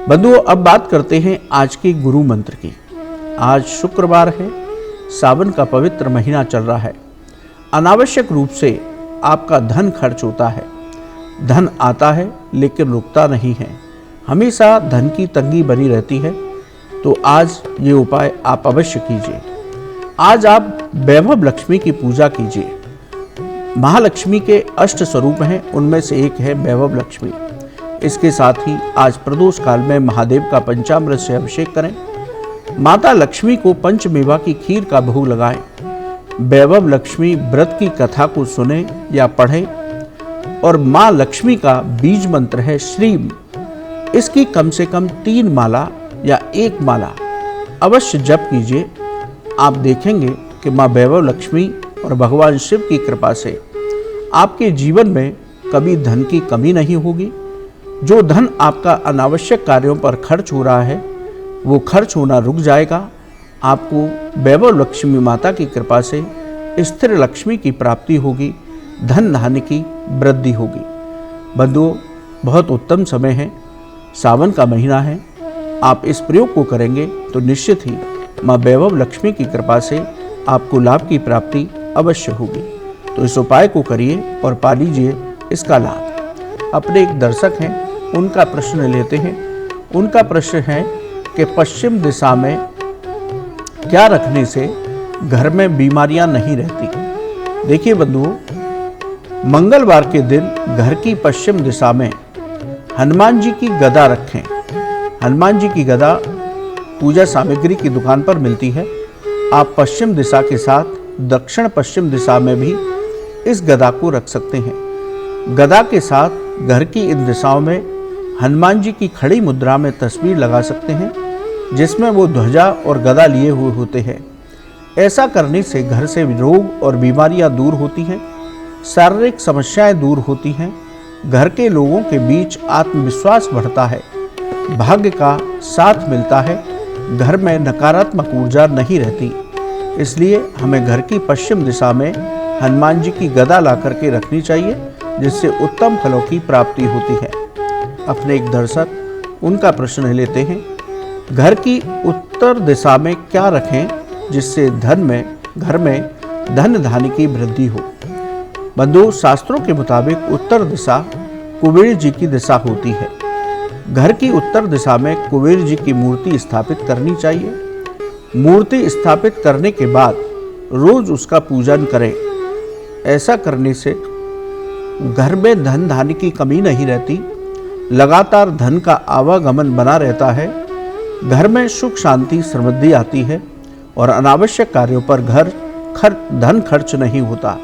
बंधुओं, अब बात करते हैं आज के गुरु मंत्र की। आज शुक्रवार है, सावन का पवित्र महीना चल रहा है। अनावश्यक रूप से आपका धन खर्च होता है। धन आता है लेकिन रुकता नहीं है, हमेशा धन की तंगी बनी रहती है। तो आज ये उपाय आप अवश्य कीजिए। आज आप वैभव लक्ष्मी की पूजा कीजिए। महालक्ष्मी के अष्ट स्वरूप हैं, उनमें से एक है वैभव लक्ष्मी। इसके साथ ही आज प्रदोष काल में महादेव का पंचामृत से अभिषेक करें। माता लक्ष्मी को पंचमेवा की खीर का भोग लगाएं। वैभव लक्ष्मी व्रत की कथा को सुने या पढ़ें। और माँ लक्ष्मी का बीज मंत्र है श्रीम। इसकी कम से कम 3 माला या 1 माला अवश्य जप कीजिए। आप देखेंगे कि माँ वैभव लक्ष्मी और भगवान शिव की कृपा से आपके जीवन में कभी धन की कमी नहीं होगी। जो धन आपका अनावश्यक कार्यों पर खर्च हो रहा है, वो खर्च होना रुक जाएगा। आपको वैभव लक्ष्मी माता की कृपा से स्थिर लक्ष्मी की प्राप्ति होगी, धन धान्य की वृद्धि होगी। बंधुओं, बहुत उत्तम समय है, सावन का महीना है। आप इस प्रयोग को करेंगे तो निश्चित ही माँ वैभव लक्ष्मी की कृपा से आपको लाभ की प्राप्ति अवश्य होगी। तो इस उपाय को करिए और पा लीजिए इसका लाभ। अपने एक दर्शक हैं, उनका प्रश्न लेते हैं। उनका प्रश्न है कि पश्चिम दिशा में क्या रखने से घर में बीमारियां नहीं रहती। देखिए बंधुओं, मंगलवार के दिन घर की पश्चिम दिशा में हनुमान जी की गदा रखें। हनुमान जी की गदा पूजा सामग्री की दुकान पर मिलती है। आप पश्चिम दिशा के साथ दक्षिण पश्चिम दिशा में भी इस गदा को रख सकते हैं। गदा के साथ घर की इन दिशाओं में हनुमान जी की खड़ी मुद्रा में तस्वीर लगा सकते हैं, जिसमें वो ध्वजा और गदा लिए हुए होते हैं। ऐसा करने से घर से रोग और बीमारियां दूर होती हैं, शारीरिक समस्याएं दूर होती हैं, घर के लोगों के बीच आत्मविश्वास बढ़ता है, भाग्य का साथ मिलता है, घर में नकारात्मक ऊर्जा नहीं रहती। इसलिए हमें घर की पश्चिम दिशा में हनुमान जी की गदा ला करके रखनी चाहिए, जिससे उत्तम फलों की प्राप्ति होती है। अपने एक दर्शक, उनका प्रश्न लेते हैं। घर की उत्तर दिशा में क्या रखें जिससे घर में धन धान्य की वृद्धि हो। बंधु, शास्त्रों के मुताबिक उत्तर दिशा कुबेर जी की दिशा होती है। घर की उत्तर दिशा में कुबेर जी की मूर्ति स्थापित करनी चाहिए। मूर्ति स्थापित करने के बाद रोज उसका पूजन करें। ऐसा करने से घर में धन धान्य की कमी नहीं रहती, लगातार धन का आवागमन बना रहता है, घर में सुख शांति समृद्धि आती है और अनावश्यक कार्यों पर धन खर्च नहीं होता।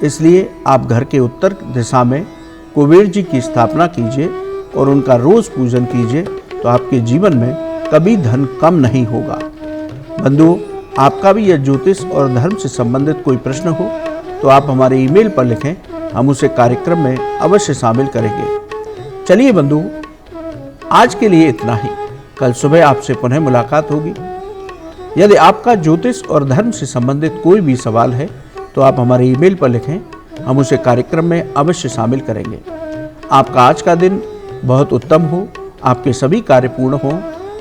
इसलिए आप घर के उत्तर दिशा में कुबेर जी की स्थापना कीजिए और उनका रोज पूजन कीजिए, तो आपके जीवन में कभी धन कम नहीं होगा। बंधुओं, आपका भी यह ज्योतिष और धर्म से संबंधित कोई प्रश्न हो तो आप हमारे ईमेल पर लिखें, हम उसे कार्यक्रम में अवश्य शामिल करेंगे। चलिए बंधु, आज के लिए इतना ही। कल सुबह आपसे पुनः मुलाकात होगी। यदि आपका ज्योतिष और धर्म से संबंधित कोई भी सवाल है तो आप हमारे ईमेल पर लिखें, हम उसे कार्यक्रम में अवश्य शामिल करेंगे। आपका आज का दिन बहुत उत्तम हो, आपके सभी कार्य पूर्ण हो,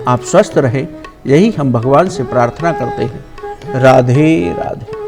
आप स्वस्थ रहें, यही हम भगवान से प्रार्थना करते हैं। राधे राधे।